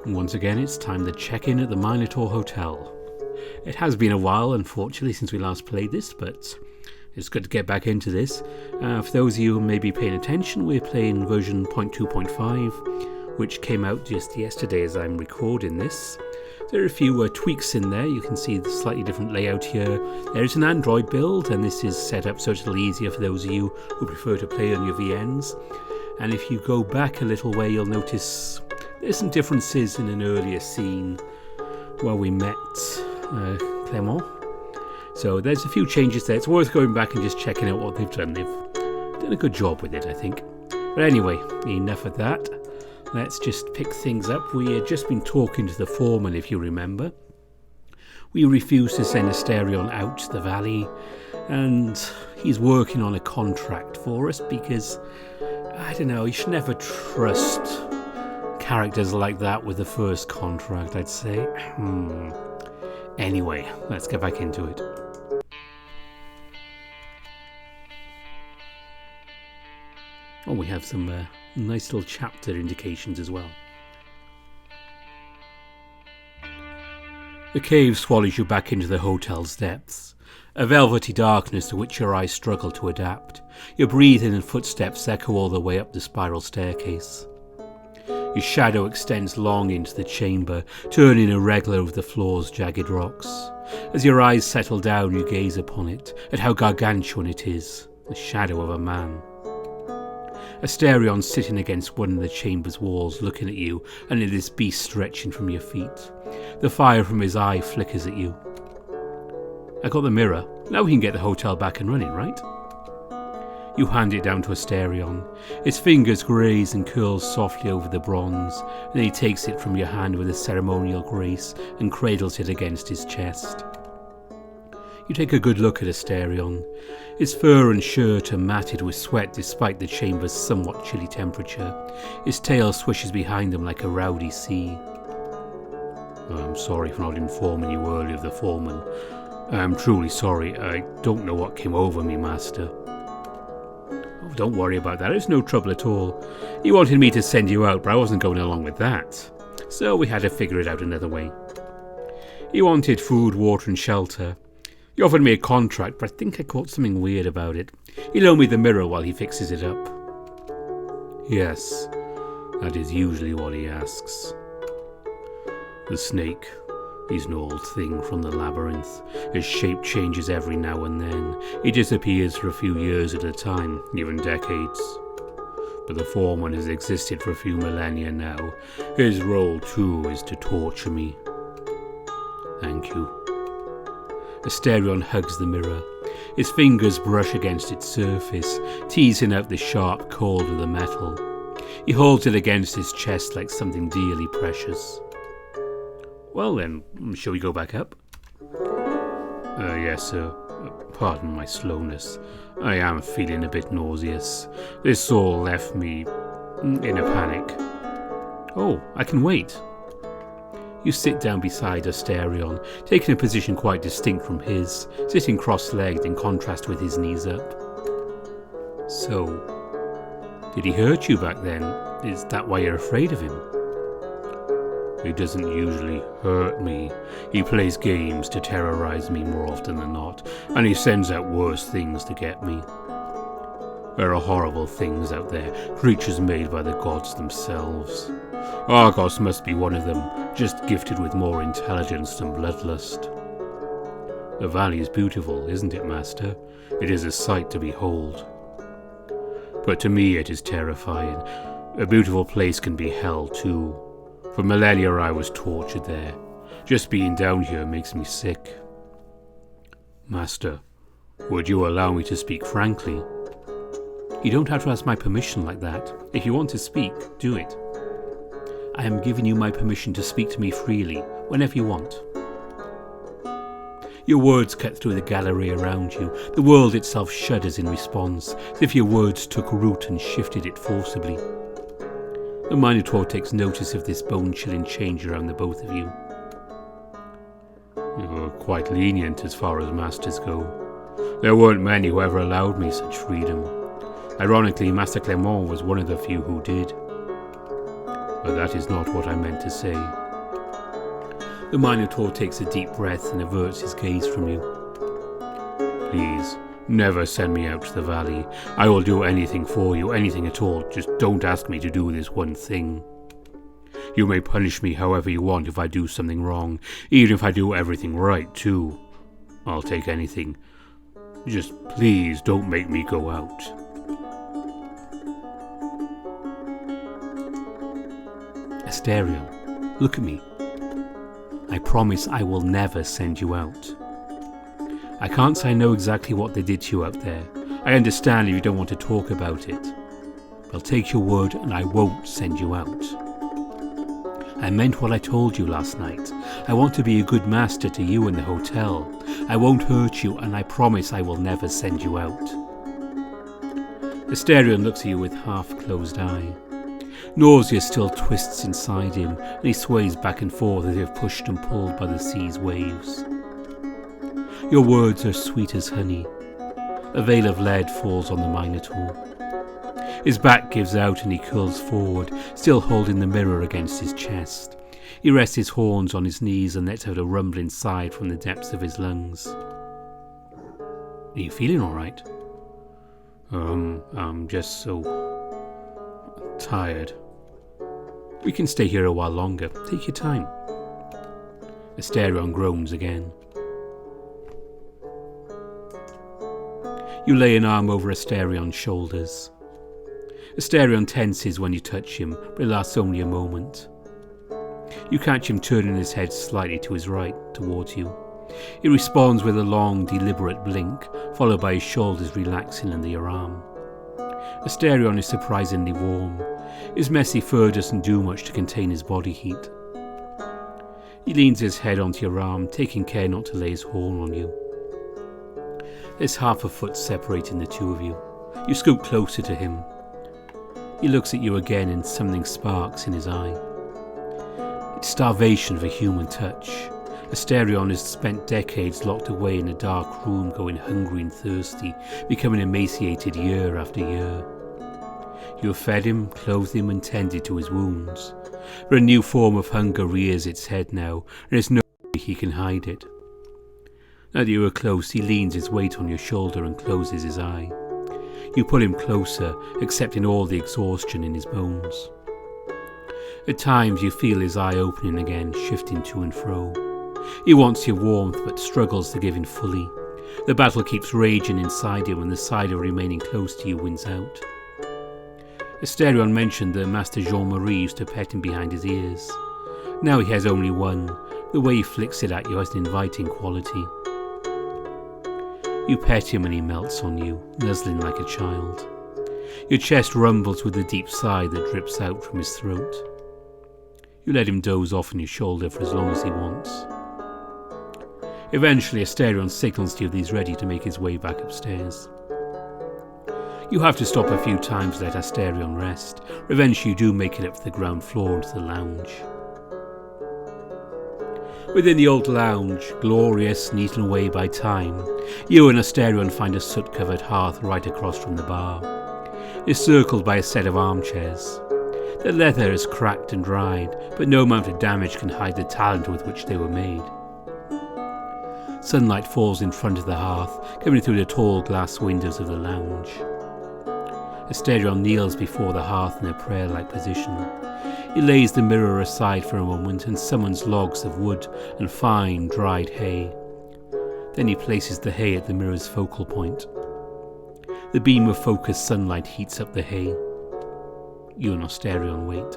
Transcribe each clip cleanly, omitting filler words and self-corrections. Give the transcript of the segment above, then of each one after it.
Once again, it's time to check in at the MInotaur Hotel. It has been a while, unfortunately, since we last played this, but it's good to get back into this. For those of you who may be paying attention, we're playing version 0.2.5, which came out just yesterday as I'm recording this. There are a few tweaks in there. You can see the slightly different layout here. There is an Android build, and this is set up so it's a little easier for those of you who prefer to play on your VNs. And if you go back a little way, you'll notice there's some differences in an earlier scene where we met Clement. So there's a few changes there. It's worth going back and just checking out what they've done. They've done a good job with it, I think. But anyway, enough of that. Let's just pick things up. We had just been talking to the foreman, if you remember. We refused to send Asterion out to the valley, and he's working on a contract for us because, I don't know, you should never trust characters like that with the first contract, I'd say. Anyway, let's get back into it. Oh, we have some nice little chapter indications as well. The cave swallows you back into the hotel's depths, a velvety darkness to which your eyes struggle to adapt. Your breathing and footsteps echo all the way up the spiral staircase. Your shadow extends long into the chamber, turning irregular over the floor's jagged rocks. As your eyes settle down, you gaze upon it, at how gargantuan it is, the shadow of a man. Asterion sitting against one of the chamber's walls, looking at you, and at this beast stretching from your feet. The fire from his eye flickers at you. I got the mirror. Now we can get the hotel back and running, right? You hand it down to Asterion. His fingers graze and curl softly over the bronze, and then he takes it from your hand with a ceremonial grace and cradles it against his chest. You take a good look at Asterion. His fur and shirt are matted with sweat despite the chamber's somewhat chilly temperature. His tail swishes behind him like a rowdy sea. I'm sorry for not informing you earlier of the foreman. I'm truly sorry. I don't know what came over me, master. Oh, don't worry about that. It's no trouble at all. He wanted me to send you out, but I wasn't going along with that. So we had to figure it out another way. He wanted food, water and shelter. He offered me a contract, but I think I caught something weird about it. He loaned me the mirror while he fixes it up. Yes, that is usually what he asks. The snake, he's an old thing from the labyrinth. His shape changes every now and then. He disappears for a few years at a time, even decades. But the foreman has existed for a few millennia now. His role, too, is to torture me. Thank you. Asterion hugs the mirror. His fingers brush against its surface, teasing out the sharp cold of the metal. He holds it against his chest like something dearly precious. Well then, shall we go back up? Yes, sir. Pardon my slowness. I am feeling a bit nauseous. This all left me in a panic. Oh, I can wait. You sit down beside Asterion, taking a position quite distinct from his, sitting cross-legged in contrast with his knees up. So, did he hurt you back then? Is that why you're afraid of him? He doesn't usually hurt me. He plays games to terrorize me more often than not, and he sends out worse things to get me. There are horrible things out there, creatures made by the gods themselves. Argos must be one of them, just gifted with more intelligence than bloodlust. The valley is beautiful, isn't it, master? It is a sight to behold. But to me it is terrifying. A beautiful place can be hell too. For millennia I was tortured there. Just being down here makes me sick. Master, would you allow me to speak frankly? You don't have to ask my permission like that. If you want to speak, do it. I am giving you my permission to speak to me freely, whenever you want. Your words cut through the gallery around you. The world itself shudders in response, as if your words took root and shifted it forcibly. The MInotaur takes notice of this bone-chilling change around the both of you. You're quite lenient as far as masters go. There weren't many who ever allowed me such freedom. Ironically, Master Clement was one of the few who did. But that is not what I meant to say. The Minotaur takes a deep breath and averts his gaze from you. Please, never send me out to the valley. I will do anything for you, anything at all. Just don't ask me to do this one thing. You may punish me however you want if I do something wrong, even if I do everything right too. I'll take anything. Just please don't make me go out. Asterion, look at me. I promise I will never send you out. I can't say I know exactly what they did to you out there. I understand if you don't want to talk about it. I'll take your word and I won't send you out. I meant what I told you last night. I want to be a good master to you in the hotel. I won't hurt you and I promise I will never send you out. Asterion looks at you with half-closed eye. Nausea still twists inside him and he sways back and forth as if pushed and pulled by the sea's waves. Your words are sweet as honey. A veil of lead falls on the Minotaur. His back gives out and he curls forward, still holding the mirror against his chest. He rests his horns on his knees and lets out a rumbling sigh from the depths of his lungs. Are you feeling all right? I'm just so tired. We can stay here a while longer. Take your time. Asterion groans again. You lay an arm over Asterion's shoulders. Asterion tenses when you touch him, but it lasts only a moment. You catch him turning his head slightly to his right, towards you. He responds with a long, deliberate blink, followed by his shoulders relaxing under your arm. Asterion is surprisingly warm. His messy fur doesn't do much to contain his body heat. He leans his head onto your arm, taking care not to lay his horn on you. There's half a foot separating the two of you. You scoot closer to him. He looks at you again and something sparks in his eye. It's starvation for human touch. Asterion has spent decades locked away in a dark room, going hungry and thirsty, becoming emaciated year after year. You have fed him, clothed him and tended to his wounds. But a new form of hunger rears its head now, and there's no way he can hide it. Now that you are close, he leans his weight on your shoulder and closes his eye. You pull him closer, accepting all the exhaustion in his bones. At times you feel his eye opening again, shifting to and fro. He wants your warmth but struggles to give in fully. The battle keeps raging inside him and the side of remaining close to you wins out. Asterion mentioned that Master Jean-Marie used to pet him behind his ears. Now he has only one. The way he flicks it at you has an inviting quality. You pet him and he melts on you, nuzzling like a child. Your chest rumbles with the deep sigh that drips out from his throat. You let him doze off on your shoulder for as long as he wants. Eventually Asterion signals to you that he's ready to make his way back upstairs. You have to stop a few times to let Asterion rest. Eventually you do make it up to the ground floor into the lounge. Within the old lounge, glorious and eaten away by time, you and Asterion find a soot-covered hearth right across from the bar. It's circled by a set of armchairs. The leather is cracked and dried, but no amount of damage can hide the talent with which they were made. Sunlight falls in front of the hearth, coming through the tall glass windows of the lounge. Asterion kneels before the hearth in a prayer-like position. He lays the mirror aside for a moment and summons logs of wood and fine, dried hay. Then he places the hay at the mirror's focal point. The beam of focused sunlight heats up the hay. You and Asterion wait.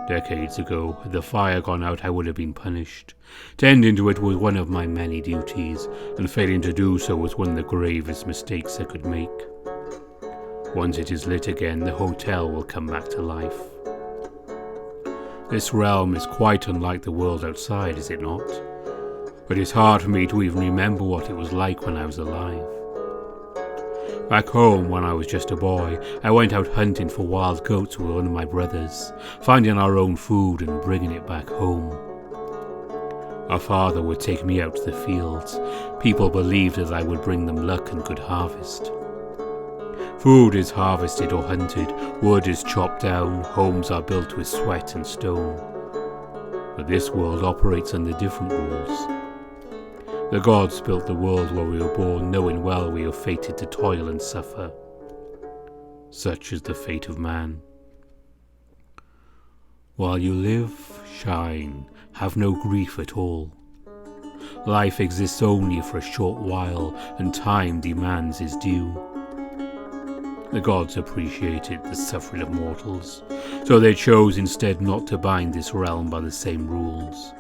Decades ago, had the fire gone out, I would have been punished. Tending to it was one of my many duties, and failing to do so was one of the gravest mistakes I could make. Once it is lit again, the hotel will come back to life. This realm is quite unlike the world outside, is it not? But it's hard for me to even remember what it was like when I was alive. Back home, when I was just a boy, I went out hunting for wild goats with one of my brothers, finding our own food and bringing it back home. Our father would take me out to the fields. People believed that I would bring them luck and good harvest. Food is harvested or hunted, wood is chopped down, homes are built with sweat and stone. But this world operates under different rules. The gods built the world where we were born, knowing well we are fated to toil and suffer. Such is the fate of man. While you live, shine, have no grief at all. Life exists only for a short while, and time demands its due. The gods appreciated the suffering of mortals, so they chose instead not to bind this realm by the same rules.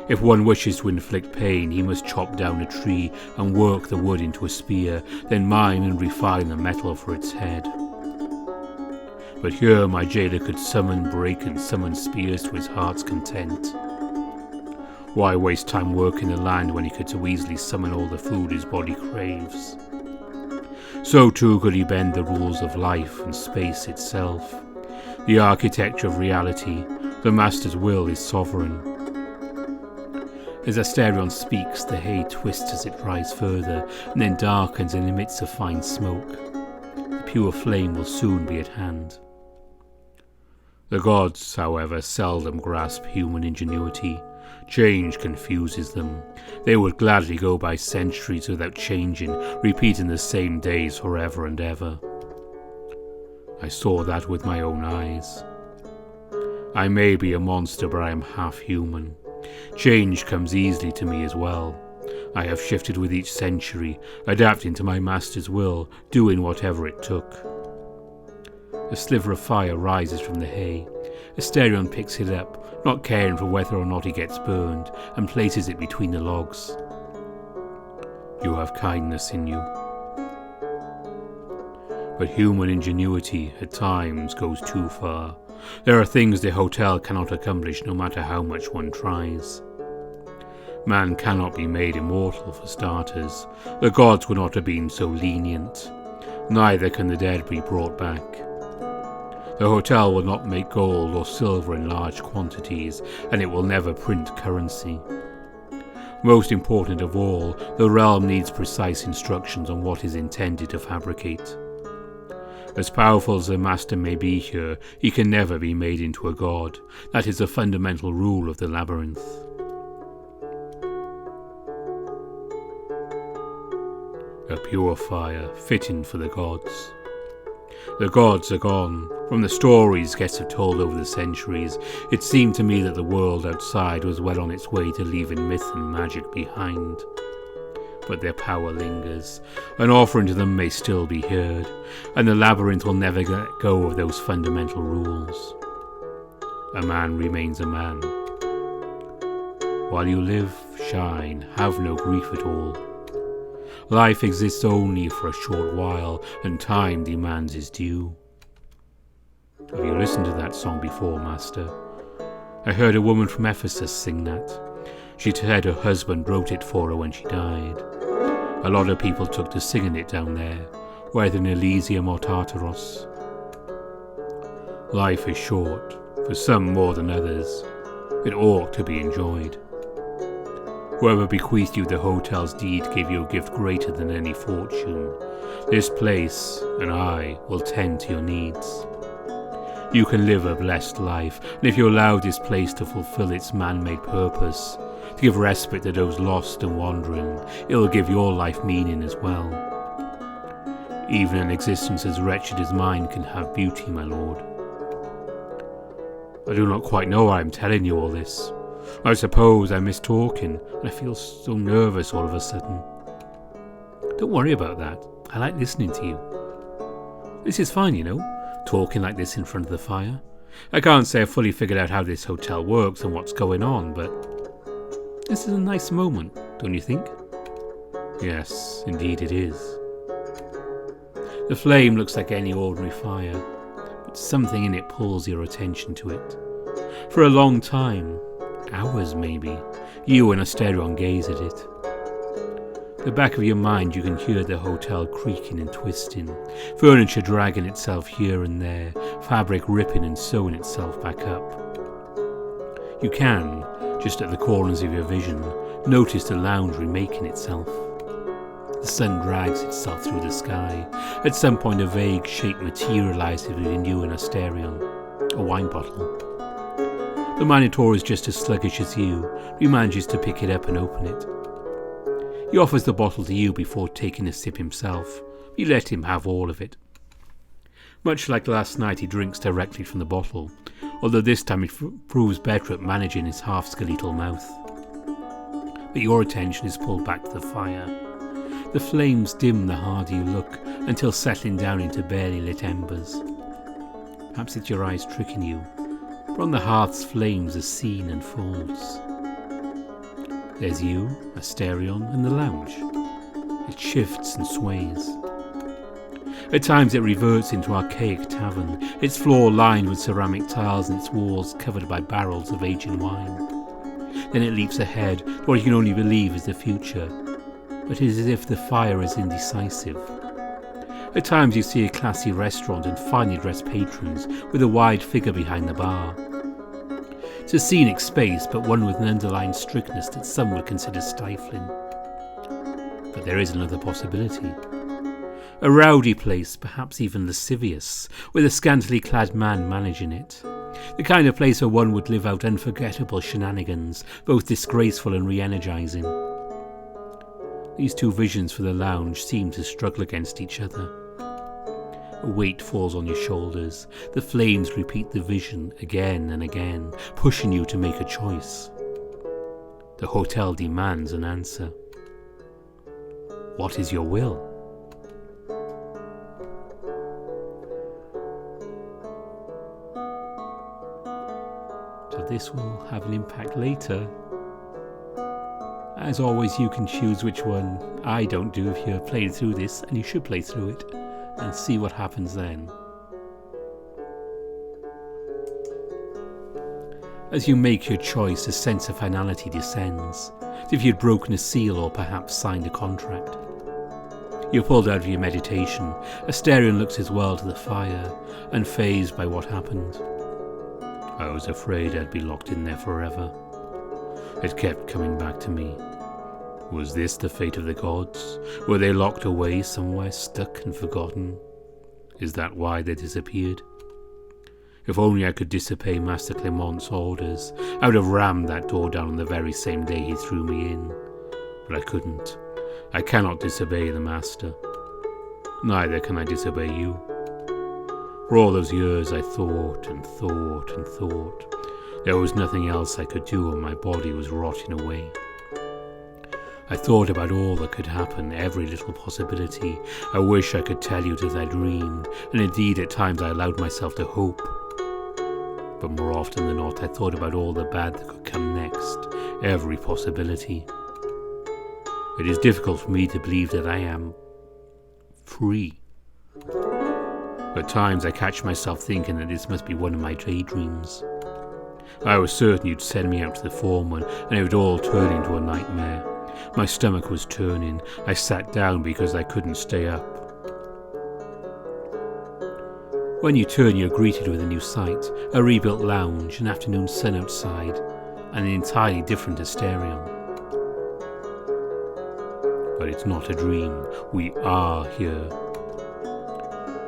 If one wishes to inflict pain, he must chop down a tree and work the wood into a spear, then mine and refine the metal for its head. But here my jailer could summon, break and summon spears to his heart's content. Why waste time working the land when he could so easily summon all the food his body craves? So too could he bend the rules of life and space itself. The architecture of reality, the master's will is sovereign. As Asterion speaks, the hay twists as it dries further, and then darkens and emits a fine smoke. The pure flame will soon be at hand. The gods, however, seldom grasp human ingenuity. Change confuses them. They would gladly go by centuries without changing, repeating the same days forever and ever. I saw that with my own eyes. I may be a monster, but I am half human. Change comes easily to me as well. I have shifted with each century, adapting to my master's will, doing whatever it took. A sliver of fire rises from the hay. Asterion picks it up, not caring for whether or not he gets burned, and places it between the logs. You have kindness in you. But human ingenuity at times goes too far. There are things the hotel cannot accomplish no matter how much one tries. Man cannot be made immortal for starters. The gods would not have been so lenient. Neither can the dead be brought back. The hotel will not make gold or silver in large quantities, and it will never print currency. Most important of all, the realm needs precise instructions on what is intended to fabricate. As powerful as the master may be here, he can never be made into a god. That is a fundamental rule of the labyrinth. A pure fire, fitting for the gods. The gods are gone. From the stories guests have told over the centuries, it seemed to me that the world outside was well on its way to leaving myth and magic behind. But their power lingers. An offering to them may still be heard, and the labyrinth will never let go of those fundamental rules. A man remains a man. While you live, shine, have no grief at all. Life exists only for a short while, and time demands its due. Have you listened to that song before, Master? I heard a woman from Ephesus sing that. She said her husband wrote it for her when she died. A lot of people took to singing it down there, whether in Elysium or Tartaros. Life is short, for some more than others. It ought to be enjoyed. Whoever bequeathed you the hotel's deed gave you a gift greater than any fortune. This place, and I, will tend to your needs. You can live a blessed life, and if you allow this place to fulfill its man-made purpose, to give respite to those lost and wandering, it will give your life meaning as well. Even an existence as wretched as mine can have beauty, my lord. I do not quite know why I'm telling you all this. I suppose I miss talking, and I feel so nervous all of a sudden. Don't worry about that. I like listening to you. This is fine, you know, talking like this in front of the fire. I can't say I've fully figured out how this hotel works and what's going on, but this is a nice moment, don't you think? Yes, indeed it is. The flame looks like any ordinary fire, but something in it pulls your attention to it. For a long time, hours maybe, you and Asterion gaze at it. The back of your mind you can hear the hotel creaking and twisting, furniture dragging itself here and there, fabric ripping and sewing itself back up. You can, just at the corners of your vision, notice the lounge remaking itself. The sun drags itself through the sky. At some point a vague shape materializes within you and Asterion. A wine bottle. The MInotaur is just as sluggish as you. He manages to pick it up and open it. He offers the bottle to you before taking a sip himself. You let him have all of it. Much like last night, he drinks directly from the bottle, although this time he proves better at managing his half-skeletal mouth. But your attention is pulled back to the fire. The flames dim the harder you look, until settling down into barely lit embers. Perhaps it's your eyes tricking you, but on the hearth's flames a scene unfolds. There's you, Asterion, and the lounge. It shifts and sways. At times it reverts into archaic tavern, its floor lined with ceramic tiles and its walls covered by barrels of aging wine. Then it leaps ahead to what you can only believe is the future, but it is as if the fire is indecisive. At times you see a classy restaurant and finely dressed patrons with a wide figure behind the bar. It's a scenic space, but one with an underlying strictness that some would consider stifling. But there is another possibility. A rowdy place, perhaps even lascivious, with a scantily clad man managing it. The kind of place where one would live out unforgettable shenanigans, both disgraceful and re-energizing. These two visions for the lounge seem to struggle against each other. A weight falls on your shoulders. The flames repeat the vision again and again, pushing you to make a choice. The hotel demands an answer. What is your will? So this will have an impact later. As always, you can choose which one. I don't do if you're playing through this, and you should play through it and see what happens then. As you make your choice, a sense of finality descends, as if you'd broken a seal or perhaps signed a contract. You're pulled out of your meditation. Asterion looks as well to the fire, unfazed by what happened. I was afraid I'd be locked in there forever. It kept coming back to me. Was this the fate of the gods? Were they locked away somewhere, stuck and forgotten? Is that why they disappeared? If only I could disobey Master Clement's orders, I would have rammed that door down on the very same day he threw me in. But I couldn't. I cannot disobey the Master. Neither can I disobey you. For all those years I thought and thought and thought. There was nothing else I could do and my body was rotting away. I thought about all that could happen, every little possibility. I wish I could tell you that I dreamed, and indeed at times I allowed myself to hope. But more often than not I thought about all the bad that could come next, every possibility. It is difficult for me to believe that I am free. At times I catch myself thinking that this must be one of my daydreams. I was certain you'd send me out to the foreman and it would all turn into a nightmare. My stomach was turning. I sat down because I couldn't stay up. When you turn, you're greeted with a new sight, a rebuilt lounge, an afternoon sun outside, and an entirely different Asterion. But it's not a dream. We are here.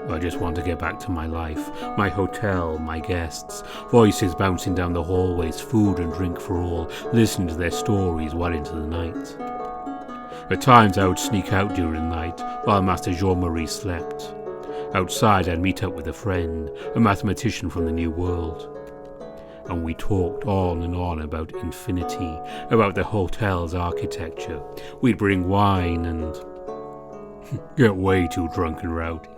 I just want to get back to my life, my hotel, my guests, voices bouncing down the hallways, food and drink for all, listening to their stories well into the night. At times I would sneak out during the night while Master Jean-Marie slept. Outside I'd meet up with a friend, a mathematician from the New World. And we talked on and on about infinity, about the hotel's architecture. We'd bring wine and get way too drunk and rowdy.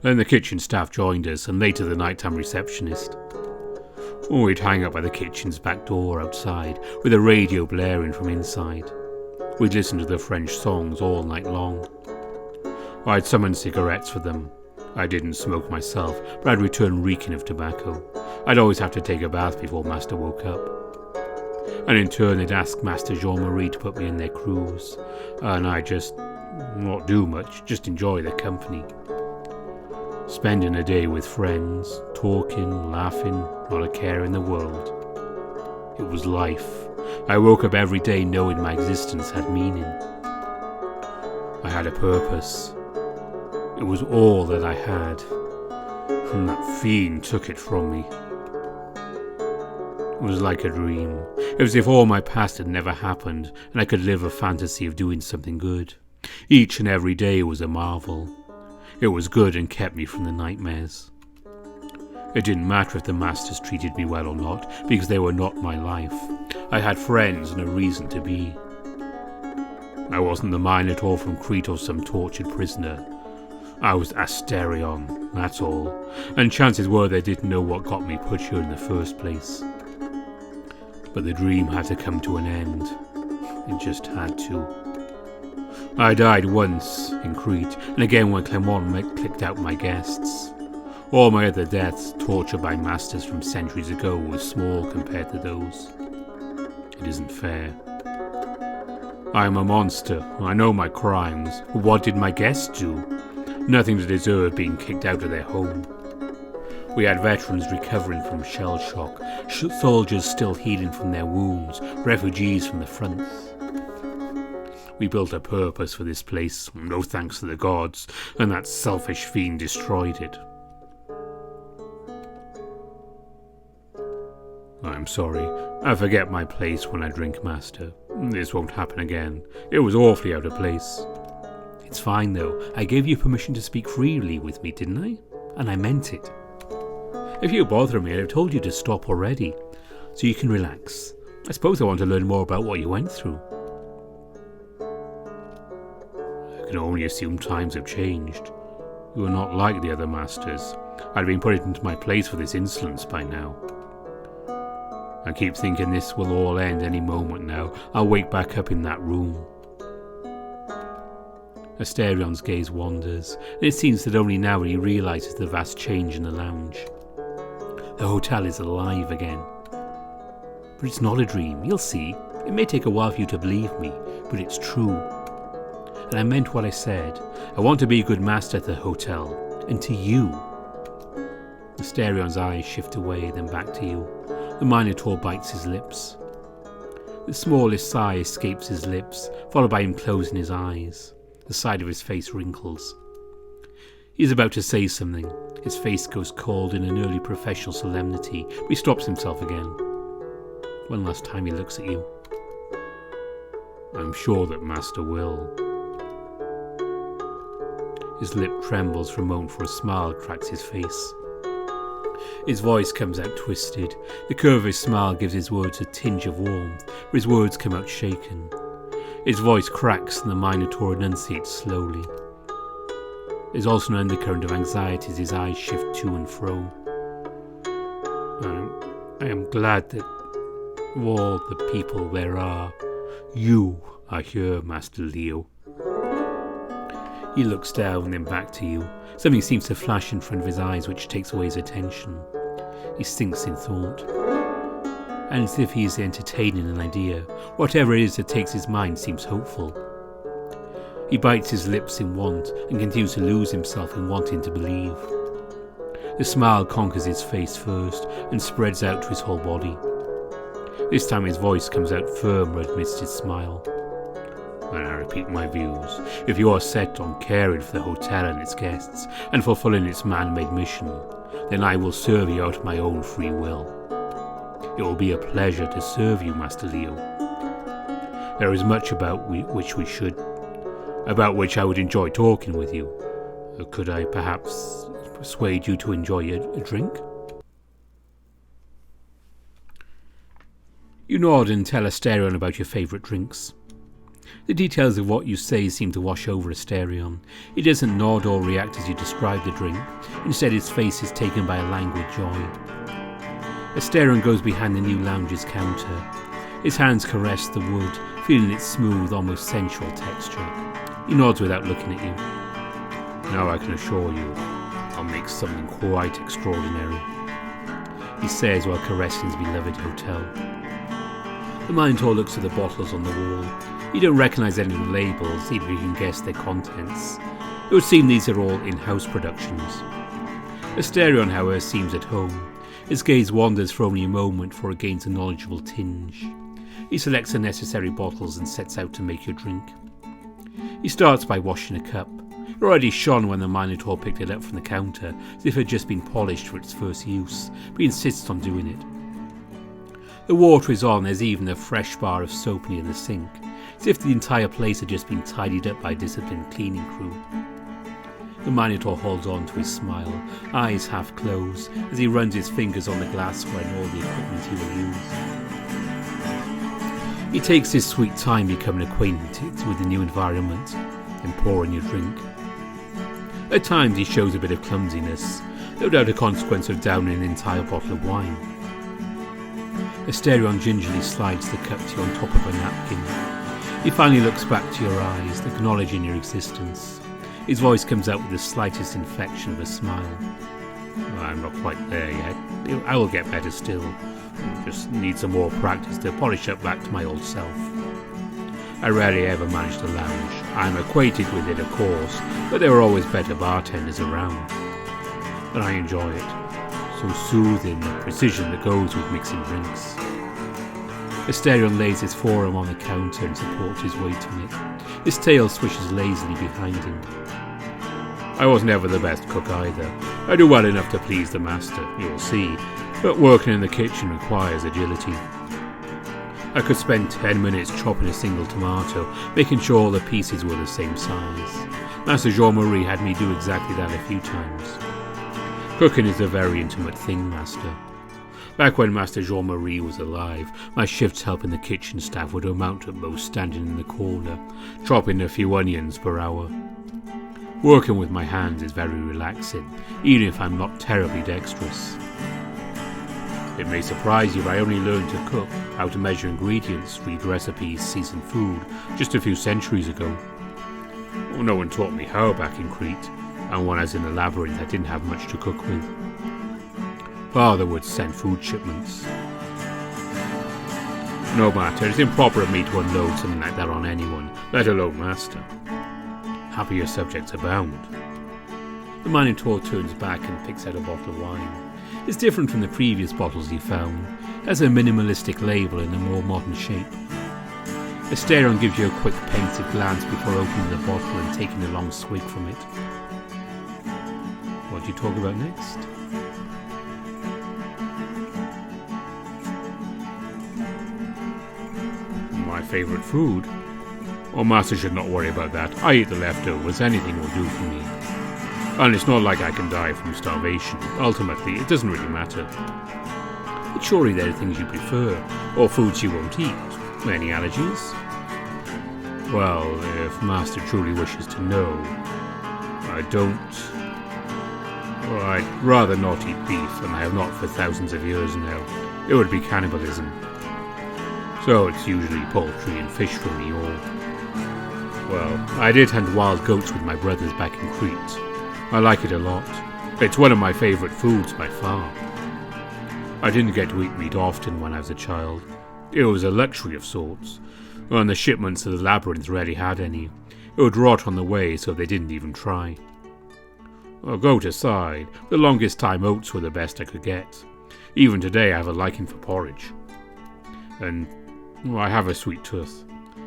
Then the kitchen staff joined us, and later the nighttime receptionist. We'd hang out by the kitchen's back door outside, with a radio blaring from inside. We'd listen to the French songs all night long. I'd summon cigarettes for them. I didn't smoke myself, but I'd return reeking of tobacco. I'd always have to take a bath before Master woke up. And in turn they'd ask Master Jean-Marie to put me in their cruise, and I'd just not do much, just enjoy their company. Spending a day with friends, talking, laughing, not a care in the world. It was life. I woke up every day knowing my existence had meaning. I had a purpose. It was all that I had, and that fiend took it from me. It was like a dream. It was as if all my past had never happened, and I could live a fantasy of doing something good. Each and every day was a marvel. It was good and kept me from the nightmares. It didn't matter if the masters treated me well or not, because they were not my life. I had friends and a reason to be. I wasn't the MInotaur from Crete or some tortured prisoner. I was Asterion, that's all, and chances were they didn't know what got me put here in the first place. But the dream had to come to an end. It just had to. I died once in Crete, and again when Clermont clicked out my guests. All my other deaths, tortured by masters from centuries ago, were small compared to those. It isn't fair. I am a monster. I know my crimes. What did my guests do? Nothing to deserve being kicked out of their home. We had veterans recovering from shell shock, soldiers still healing from their wounds, refugees from the fronts. We built a purpose for this place, no thanks to the gods, and that selfish fiend destroyed it. I'm sorry. I forget my place when I drink, Master. This won't happen again. It was awfully out of place. It's fine, though. I gave you permission to speak freely with me, didn't I? And I meant it. If you bother me, I'd have told you to stop already, so you can relax. I suppose I want to learn more about what you went through. I can only assume times have changed. You are not like the other masters. I'd have been put into my place for this insolence by now. I keep thinking this will all end any moment now. I'll wake back up in that room. Asterion's gaze wanders, and it seems that only now he realises the vast change in the lounge. The hotel is alive again. But it's not a dream, you'll see. It may take a while for you to believe me, but it's true. And I meant what I said. I want to be a good master at the hotel, and to you. Asterion's eyes shift away, then back to you. The MInotaur bites his lips. The smallest sigh escapes his lips, followed by him closing his eyes. The side of his face wrinkles. He is about to say something. His face goes cold in an early professional solemnity, but he stops himself again. One last time he looks at you. I'm sure that Master will. His lip trembles for a moment before a smile cracks his face. His voice comes out twisted. The curve of his smile gives his words a tinge of warmth, but his words come out shaken. His voice cracks and the MInotaur enunciates slowly. There's also an undercurrent of anxiety as his eyes shift to and fro. I am glad that of all the people there are, you are here, Master Leo. He looks down, then back to you. Something seems to flash in front of his eyes which takes away his attention. He sinks in thought. And as if he is entertaining an idea, whatever it is that takes his mind seems hopeful. He bites his lips in want and continues to lose himself in wanting to believe. The smile conquers his face first and spreads out to his whole body. This time his voice comes out firmer amidst his smile. And I repeat my views. If you are set on caring for the hotel and its guests, and fulfilling its man-made mission, then I will serve you out of my own free will. It will be a pleasure to serve you, Master Leo. There is much about which I would enjoy talking with you. Could I perhaps persuade you to enjoy a drink? You nod and tell Asterion about your favourite drinks. The details of what you say seem to wash over Asterion. He doesn't nod or react as you describe the drink. Instead, his face is taken by a languid joy. Asterion goes behind the new lounge's counter. His hands caress the wood, feeling its smooth, almost sensual texture. He nods without looking at you. Now I can assure you, I'll make something quite extraordinary, he says while caressing his beloved hotel. The MInotaur looks at the bottles on the wall. You don't recognise any of the labels, even if you can guess their contents. It would seem these are all in-house productions. Asterion, however, seems at home. His gaze wanders for only a moment before it gains a knowledgeable tinge. He selects the necessary bottles and sets out to make your drink. He starts by washing a cup. It already shone when the Minotaur picked it up from the counter, as if it had just been polished for its first use, but he insists on doing it. The water is on, there's even a fresh bar of soap near the sink, as if the entire place had just been tidied up by a disciplined cleaning crew. The Minotaur holds on to his smile, eyes half closed, as he runs his fingers on the glassware and all the equipment he will use. He takes his sweet time becoming acquainted with the new environment and pouring your drink. At times he shows a bit of clumsiness, no doubt a consequence of downing an entire bottle of wine. Asterion gingerly slides the cup to you on top of a napkin. He finally looks back to your eyes, acknowledging your existence. His voice comes out with the slightest inflection of a smile. I'm not quite there yet. I will get better still. Just need some more practice to polish up back to my old self. I rarely ever manage to lounge. I'm acquainted with it, of course, but there are always better bartenders around. And I enjoy it. So soothing, the precision that goes with mixing drinks. Asterion lays his forearm on the counter and supports his weight on it. His tail swishes lazily behind him. I was never the best cook either. I do well enough to please the master, you'll see, but working in the kitchen requires agility. I could spend 10 minutes chopping a single tomato, making sure all the pieces were the same size. Master Jean-Marie had me do exactly that a few times. Cooking is a very intimate thing, Master. Back when Master Jean-Marie was alive, my shifts helping the kitchen staff would amount at most standing in the corner, chopping a few onions per hour. Working with my hands is very relaxing, even if I'm not terribly dexterous. It may surprise you, but I only learned to cook, how to measure ingredients, read recipes, season food, just a few centuries ago. Well, no one taught me how back in Crete, and when I was in the labyrinth I didn't have much to cook with. Father would send food shipments. No matter, it's improper of me to unload something like that on anyone, let alone Master. Happier subjects abound. The Minotaur turns back and picks out a bottle of wine. It's different from the previous bottles he found. It has a minimalistic label in a more modern shape. Asterion gives you a quick pensive glance before opening the bottle and taking a long swig from it. What do you talk about next? My favourite food? Oh, Master should not worry about that. I eat the leftovers, anything will do for me. And it's not like I can die from starvation. Ultimately, it doesn't really matter. But surely there are things you prefer, or foods you won't eat. Any allergies? Well, if Master truly wishes to know, I don't... Well, I'd rather not eat beef, and I have not for thousands of years now. It would be cannibalism. So it's usually poultry and fish for me, or... Well, I did hunt wild goats with my brothers back in Crete. I like it a lot. It's one of my favourite foods by far. I didn't get to eat meat often when I was a child. It was a luxury of sorts, and the shipments of the labyrinth rarely had any. It would rot on the way, so they didn't even try. Well, goat aside, the longest time oats were the best I could get. Even today I have a liking for porridge. And I have a sweet tooth.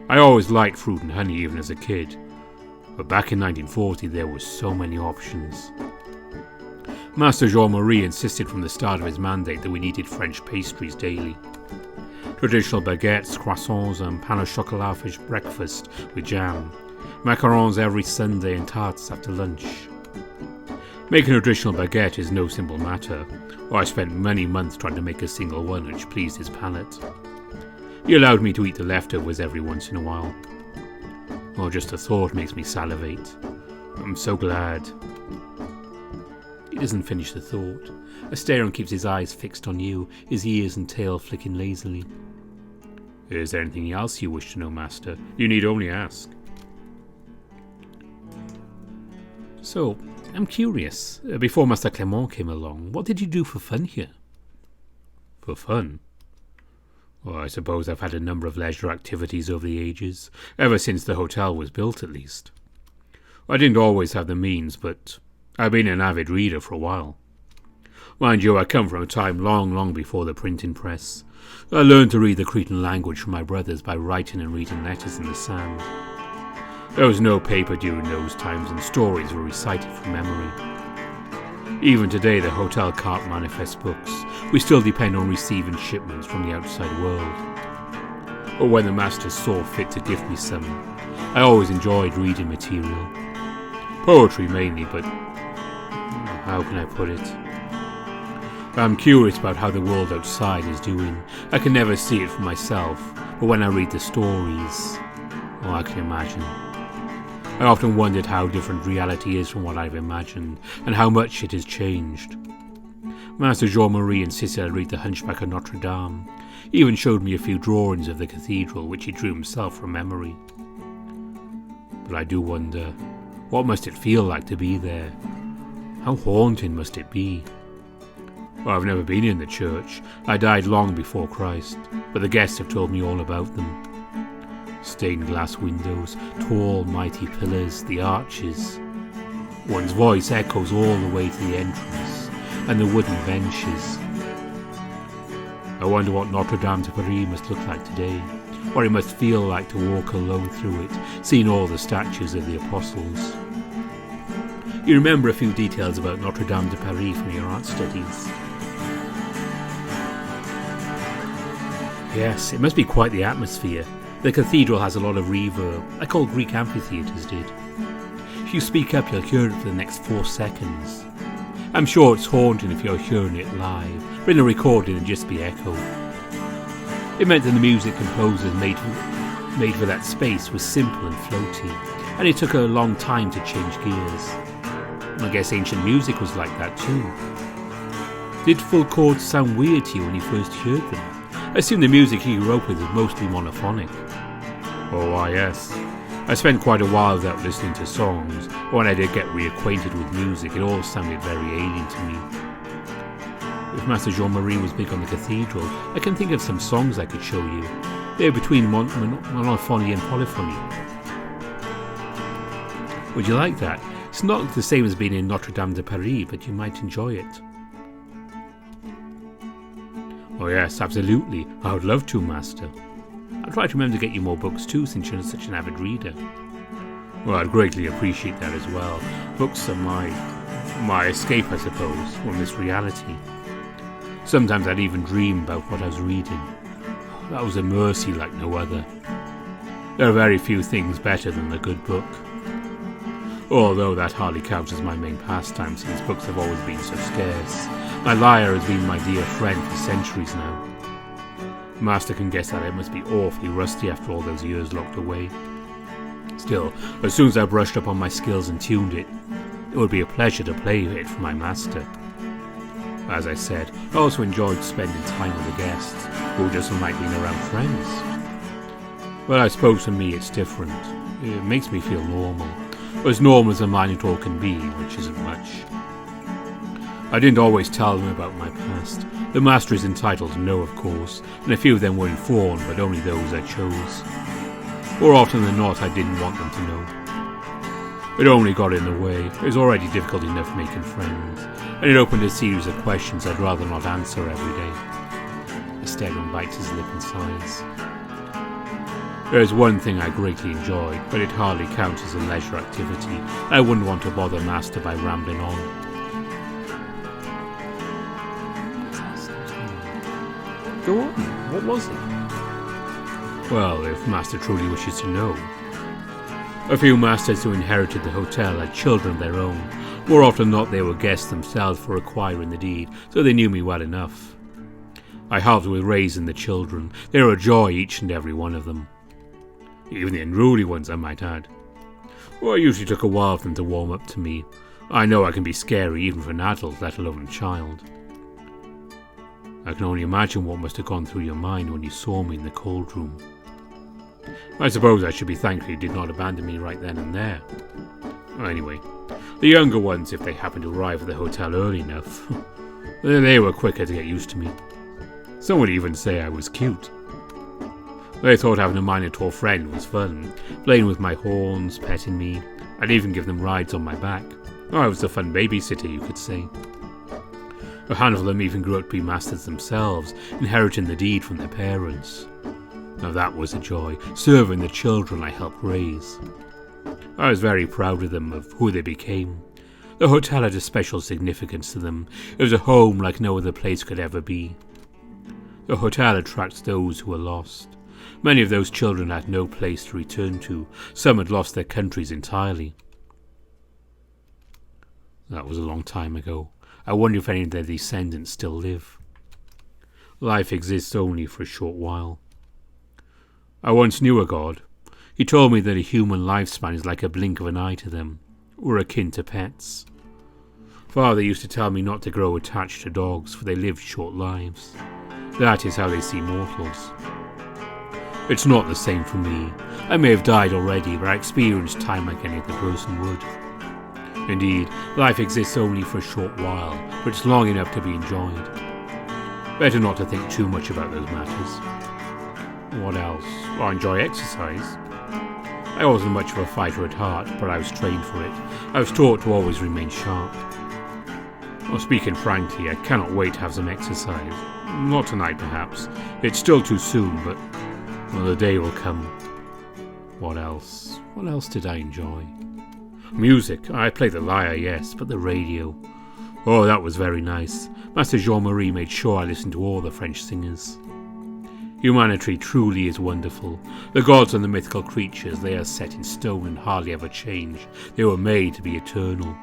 I always liked fruit and honey even as a kid. But back in 1940 there were so many options. Master Jean-Marie insisted from the start of his mandate that we needed French pastries daily. Traditional baguettes, croissants and pain au chocolat for breakfast with jam. Macarons every Sunday and tarts after lunch. Making a traditional baguette is no simple matter. I spent many months trying to make a single one which pleased his palate. He allowed me to eat the leftovers every once in a while. Oh, just the thought makes me salivate. I'm so glad. He doesn't finish the thought. Asterion keeps his eyes fixed on you, his ears and tail flicking lazily. Is there anything else you wish to know, Master? You need only ask. So, I'm curious. Before Master Clement came along, what did you do for fun here? For fun? Well, I suppose I've had a number of leisure activities over the ages, ever since the hotel was built at least. I didn't always have the means, but I've been an avid reader for a while. Mind you, I come from a time long before the printing press. I learned to read the Cretan language from my brothers by writing and reading letters in the sand. There was no paper during those times, and stories were recited from memory. Even today, the hotel can't manifest books. We still depend on receiving shipments from the outside world. But when the master saw fit to give me some, I always enjoyed reading material. Poetry mainly, but how can I put it? I'm curious about how the world outside is doing. I can never see it for myself, but when I read the stories, I can imagine. I often wondered how different reality is from what I've imagined, and how much it has changed. Master Jean-Marie insisted I read The Hunchback of Notre Dame. He even showed me a few drawings of the cathedral, which he drew himself from memory. But I do wonder, what must it feel like to be there? How haunting must it be? Well, I've never been in the church. I died long before Christ, but the guests have told me all about them. Stained glass windows, tall, mighty pillars, the arches. One's voice echoes all the way to the entrance, and the wooden benches. I wonder what Notre Dame de Paris must look like today, what it must feel like to walk alone through it, seeing all the statues of the apostles. You remember a few details about Notre Dame de Paris from your art studies? Yes, it must be quite the atmosphere. The cathedral has a lot of reverb, like all Greek amphitheatres did. If you speak up, you'll hear it for the next 4 seconds. I'm sure it's haunting if you're hearing it live, but in a recording it'd just be echo. It meant that the music composers made for that space was simple and floaty, and it took a long time to change gears. I guess ancient music was like that too. Did full chords sound weird to you when you first heard them? I assume the music you grew up with was mostly monophonic. Oh, why yes. I spent quite a while without listening to songs, but when I did get reacquainted with music, it all sounded very alien to me. If Master Jean-Marie was big on the cathedral, I can think of some songs I could show you. They're between monophony and polyphony. Would you like that? It's not the same as being in Notre Dame de Paris, but you might enjoy it. Oh yes, absolutely. I would love to, Master. I'll try to remember to get you more books too, since you're such an avid reader. Well, I'd greatly appreciate that as well. Books are my escape, I suppose, from this reality. Sometimes I'd even dream about what I was reading. That was a mercy like no other. There are very few things better than a good book. Although that hardly counts as my main pastime, since books have always been so scarce. My lyre has been my dear friend for centuries now. Master can guess that it must be awfully rusty after all those years locked away. Still, as soon as I brushed up on my skills and tuned it, it would be a pleasure to play it for my master. As I said, I also enjoyed spending time with the guests, who just like being around friends. But I suppose for me it's different. It makes me feel normal. As normal as a MInotaur can be, which isn't much. I didn't always tell them about my past. The master is entitled to know, of course, and a few of them were informed, but only those I chose. More often than not, I didn't want them to know. It only got in the way. It was already difficult enough making friends, and it opened a series of questions I'd rather not answer every day. Asterion bites his lip and sighs. There's one thing I greatly enjoyed, but it hardly counts as a leisure activity. I wouldn't want to bother Master by rambling on. Go on, what was it? Well, if Master truly wishes to know. A few masters who inherited the hotel had children of their own. More often than not, they were guests themselves for acquiring the deed, so they knew me well enough. I helped with raising the children. They were a joy, each and every one of them. Even the unruly ones, I might add. Well, it usually took a while for them to warm up to me. I know I can be scary even for an adult, let alone a child. I can only imagine what must have gone through your mind when you saw me in the cold room. I suppose I should be thankful you did not abandon me right then and there. Anyway, the younger ones, if they happened to arrive at the hotel early enough, they were quicker to get used to me. Some would even say I was cute. They thought having a MInotaur friend was fun, playing with my horns, petting me. I'd even give them rides on my back. I was a fun babysitter, you could say. A handful of them even grew up to be masters themselves, inheriting the deed from their parents. Now that was a joy, serving the children I helped raise. I was very proud of them, of who they became. The hotel had a special significance to them. It was a home like no other place could ever be. The hotel attracts those who are lost. Many of those children had no place to return to. Some had lost their countries entirely. That was a long time ago. I wonder if any of their descendants still live. Life exists only for a short while. I once knew a god. He told me that a human lifespan is like a blink of an eye to them. We're akin to pets. Father used to tell me not to grow attached to dogs, for they live short lives. That is how they see mortals. It's not the same for me. I may have died already, but I experienced time like any other person would. Indeed, life exists only for a short while, but it's long enough to be enjoyed. Better not to think too much about those matters. What else? I enjoy exercise. I wasn't much of a fighter at heart, but I was trained for it. I was taught to always remain sharp. Well, speaking frankly, I cannot wait to have some exercise. Not tonight, perhaps. It's still too soon, but well, the day will come. What else? What else did I enjoy? Music. I play the lyre, yes, but the radio. Oh, that was very nice. Master Jean-Marie made sure I listened to all the French singers. Humanity truly is wonderful. The gods and the mythical creatures, they are set in stone and hardly ever change. They were made to be eternal.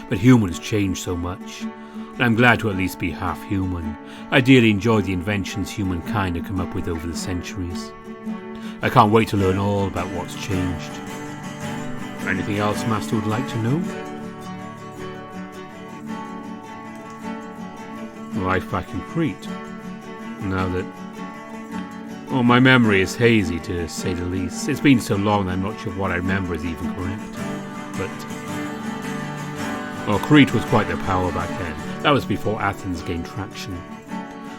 But humans change so much, and I'm glad to at least be half human. I dearly enjoy the inventions humankind have come up with over the centuries. I can't wait to learn all about what's changed. Anything else Master would like to know? Life back in Crete. Now that... well, my memory is hazy, to say the least. It's been so long that I'm not sure what I remember is even correct. But... well, Crete was quite the power back then. That was before Athens gained traction.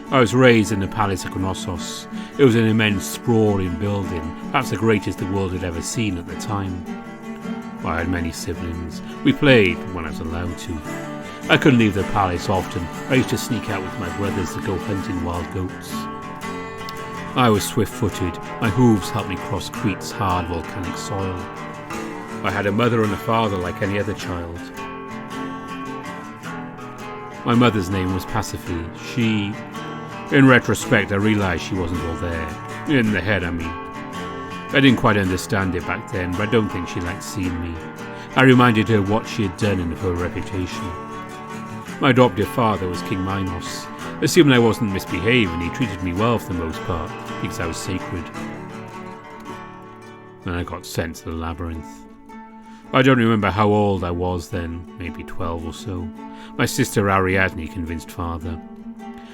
I was raised in the Palace of Knossos. It was an immense, sprawling building, perhaps the greatest the world had ever seen at the time. I had many siblings. We played when I was allowed to. I couldn't leave the palace often. I used to sneak out with my brothers to go hunting wild goats. I was swift-footed. My hooves helped me cross Crete's hard volcanic soil. I had a mother and a father like any other child. My mother's name was Pasiphae. She... in retrospect, I realised she wasn't all there. In the head, I mean. I didn't quite understand it back then, but I don't think she liked seeing me. I reminded her what she had done and of her reputation. My adoptive father was King Minos. Assuming I wasn't misbehaving, he treated me well for the most part, because I was sacred. Then I got sent to the labyrinth. I don't remember how old I was then, maybe 12 or so. My sister Ariadne convinced father.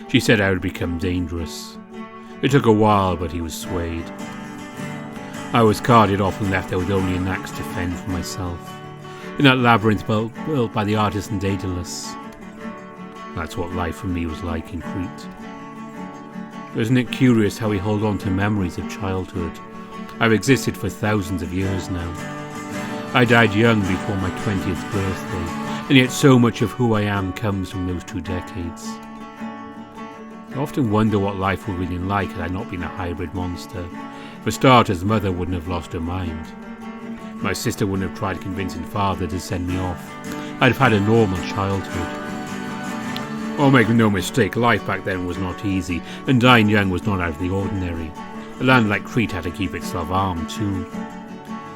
She said I would become dangerous. It took a while, but he was swayed. I was carted off and left there with only an axe to fend for myself, in that labyrinth built by the artisan Daedalus. That's what life for me was like in Crete. Isn't it curious how we hold on to memories of childhood? I've existed for thousands of years now. I died young before my 20th birthday, and yet so much of who I am comes from those 2 decades. I often wonder what life would have been like had I not been a hybrid monster. For starters, Mother wouldn't have lost her mind. My sister wouldn't have tried convincing Father to send me off. I'd have had a normal childhood. Oh, make no mistake, life back then was not easy, and dying young was not out of the ordinary. A land like Crete had to keep itself armed too.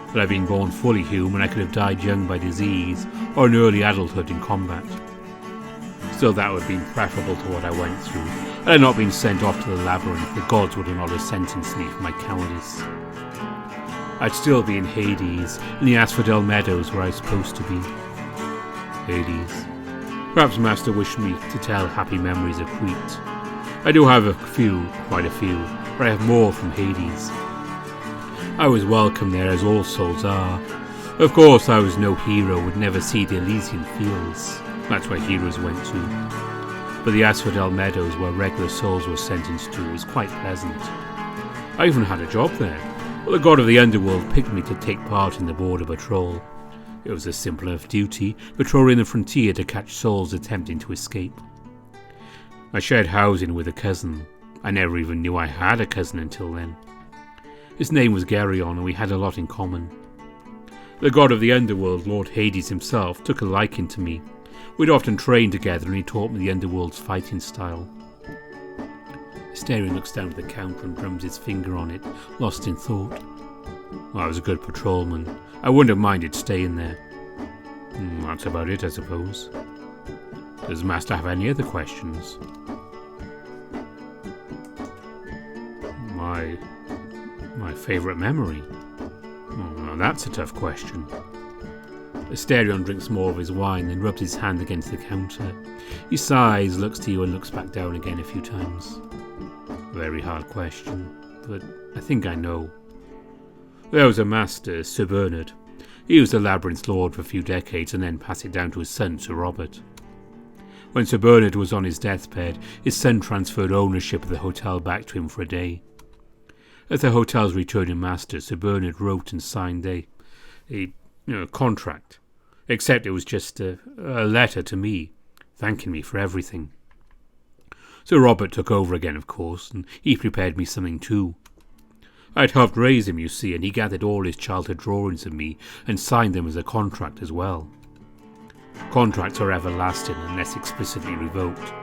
Had I been born fully human, I could have died young by disease, or in early adulthood in combat. Still, that would have been preferable to what I went through. Had I not been sent off to the labyrinth, the gods would have not have sentenced me for my cowardice. I'd still be in Hades, in the asphodel meadows where I was supposed to be. Hades. Perhaps Master wished me to tell happy memories of Crete. I do have a few, quite a few, but I have more from Hades. I was welcome there as all souls are. Of course I was no hero, would never see the Elysian fields. That's where heroes went to. But the asphodel meadows where regular souls were sentenced to was quite pleasant. I even had a job there. Well, the god of the underworld picked me to take part in the border patrol. It was a simple enough duty, patrolling the frontier to catch souls attempting to escape. I shared housing with a cousin. I never even knew I had a cousin until then. His name was Geryon, and we had a lot in common. The god of the underworld, Lord Hades himself, took a liking to me. We'd often trained together and he taught me the underworld's fighting style. Asterion looks down at the counter and drums his finger on it, lost in thought. Well, I was a good patrolman. I wouldn't have minded staying there. That's about it, I suppose. Does Master have any other questions? My favourite memory? Now that's a tough question. Asterion drinks more of his wine and rubs his hand against the counter. He sighs, looks to you and looks back down again a few times. Very hard question, but I think I know. There was a master, Sir Bernard. He was the Labyrinth's lord for a few decades and then passed it down to his son, Sir Robert. When Sir Bernard was on his deathbed, his son transferred ownership of the hotel back to him for a day. As the hotel's returning master, Sir Bernard wrote and signed a contract, except it was just a letter to me, thanking me for everything. Sir Robert took over again, of course, and he prepared me something too. I'd helped raise him, you see, and he gathered all his childhood drawings of me and signed them as a contract as well. Contracts are everlasting unless explicitly revoked,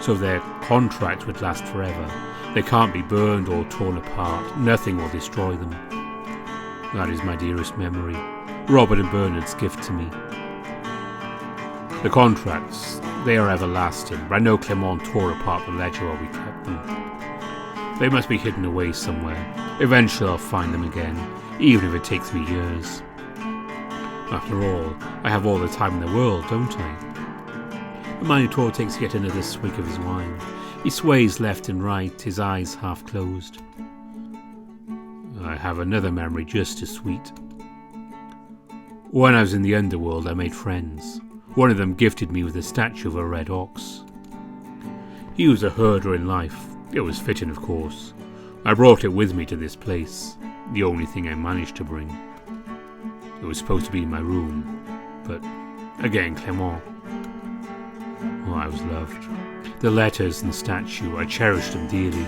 so their contract would last forever. They can't be burned or torn apart. Nothing will destroy them. That is my dearest memory. Robert and Bernard's gift to me. The contracts, they are everlasting, but I know Clement tore apart the ledger while we kept them. They must be hidden away somewhere. Eventually I'll find them again, even if it takes me years. After all, I have all the time in the world, don't I? The MInotaur takes yet another swig of his wine. He sways left and right, his eyes half closed. I have another memory just as sweet. When I was in the underworld, I made friends. One of them gifted me with a statue of a red ox. He was a herder in life. It was fitting, of course. I brought it with me to this place, the only thing I managed to bring. It was supposed to be in my room, but again, Clement. Oh, I was loved. The letters and the statue, I cherished them dearly.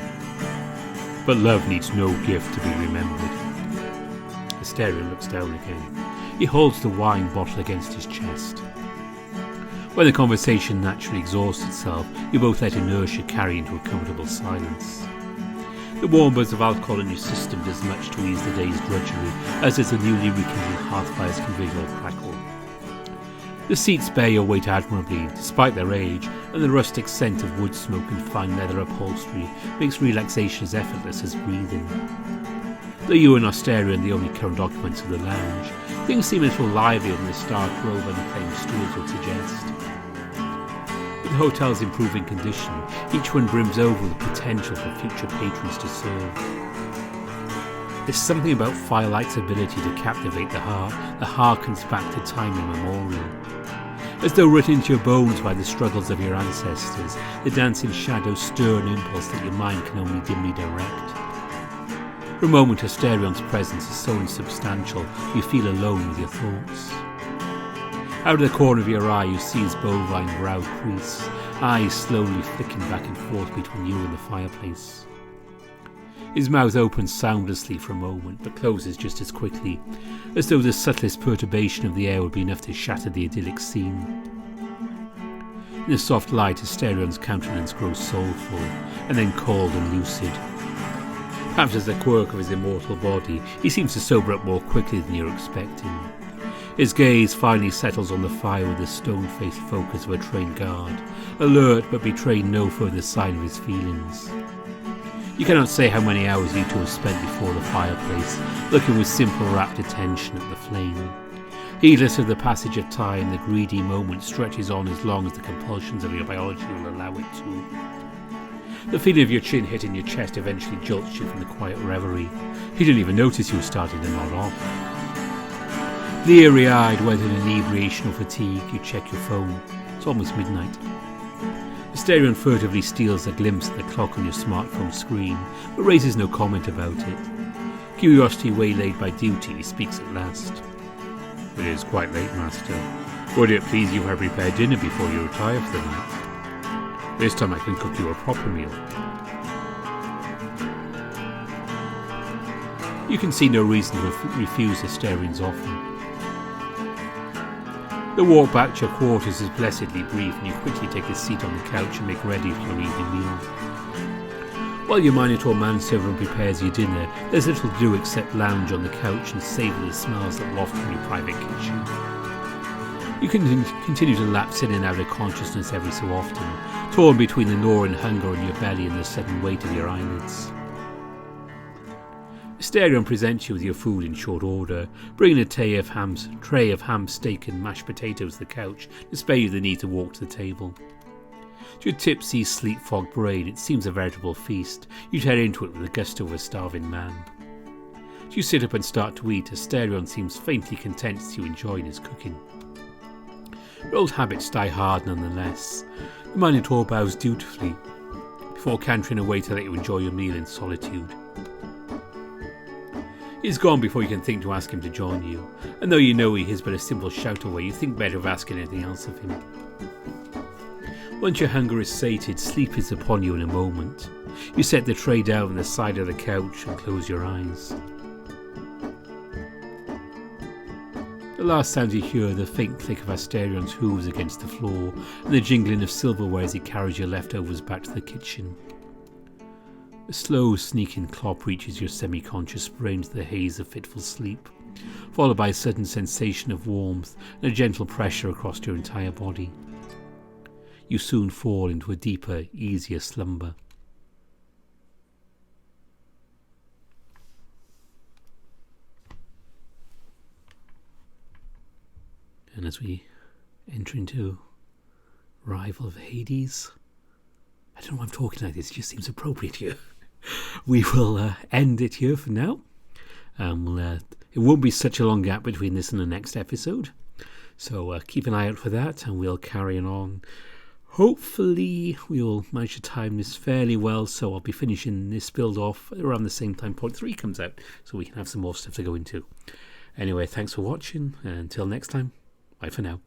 But love needs no gift to be remembered. Asterion looks down again. He holds the wine bottle against his chest. When the conversation naturally exhausts itself, you both let inertia carry into a comfortable silence. The warm buzz of alcohol in your system does much to ease the day's drudgery, as does the newly rekindled hearth fire's convivial crackle. The seats bear your weight admirably, despite their age, and the rustic scent of wood smoke and fine leather upholstery makes relaxation as effortless as breathing. Though you and Asterion are the only current occupants of the lounge, things seem a little livelier than the stark row of unclaimed stools would suggest. With the hotel's improving condition, each one brims over with the potential for future patrons to serve. There's something about Firelight's ability to captivate the heart that harkens back to time immemorial. As though written into your bones by the struggles of your ancestors, the dancing shadows stir an impulse that your mind can only dimly direct. For a moment, Asterion's presence is so insubstantial you feel alone with your thoughts. Out of the corner of your eye you see his bovine brow crease, eyes slowly flicking back and forth between you and the fireplace. His mouth opens soundlessly for a moment, but closes just as quickly, as though the subtlest perturbation of the air would be enough to shatter the idyllic scene. In the soft light, Asterion's countenance grows soulful, and then cold and lucid. Perhaps as a quirk of his immortal body, he seems to sober up more quickly than you're expecting. His gaze finally settles on the fire with the stone-faced focus of a trained guard, alert but betraying no further sign of his feelings. You cannot say how many hours you two have spent before the fireplace, looking with simple rapt attention at the flame. Heedless of the passage of time, the greedy moment stretches on as long as the compulsions of your biology will allow it to. The feeling of your chin hitting your chest eventually jolts you from the quiet reverie. You didn't even notice you were starting to nod off. Leery-eyed, whether in inebriation or fatigue, you check your phone. It's almost midnight. Asterion furtively steals a glimpse at the clock on your smartphone screen, but raises no comment about it. Curiosity waylaid by duty, he speaks at last. It is quite late, Master. Would it please you have prepared dinner before you retire for the night? This time I can cook you a proper meal. You can see no reason to refuse Asterion's offer. The walk back to your quarters is blessedly brief, and you quickly take a seat on the couch and make ready for your evening meal. While your Minotaur manservant prepares your dinner, there's little to do except lounge on the couch and savour the smells that waft from your private kitchen. You can continue to lapse in and out of consciousness every so often, torn between the gnawing hunger in your belly and the sudden weight of your eyelids. Asterion presents you with your food in short order, bringing a tray of ham, steak and mashed potatoes to the couch to spare you the need to walk to the table. To your tipsy, sleep-fogged brain, it seems a veritable feast. You tear into it with the gusto of a starving man. As you sit up and start to eat, Asterion seems faintly content to you enjoying his cooking. Your old habits die hard nonetheless. The Minotaur bows dutifully, before cantering away to let you enjoy your meal in solitude. He's gone before you can think to ask him to join you, and though you know he is but a simple shout away, you think better of asking anything else of him. Once your hunger is sated, sleep is upon you in a moment. You set the tray down on the side of the couch and close your eyes. The last sounds you hear are the faint click of Asterion's hooves against the floor and the jingling of silverware as he carries your leftovers back to the kitchen. A slow, sneaking clop reaches your semi-conscious brain to the haze of fitful sleep, followed by a sudden sensation of warmth and a gentle pressure across your entire body. You soon fall into a deeper, easier slumber. And as we enter into Rival of Hades, I don't know why I'm talking like this, it just seems appropriate here. We will end it here for now. It won't be such a long gap between this and the next episode, so keep an eye out for that, and we'll carry on. Hopefully we'll manage to time this fairly well, so I'll be finishing this build off around the same time Point 3 comes out, so we can have some more stuff to go into. Anyway, thanks for watching, and until next time, bye for now.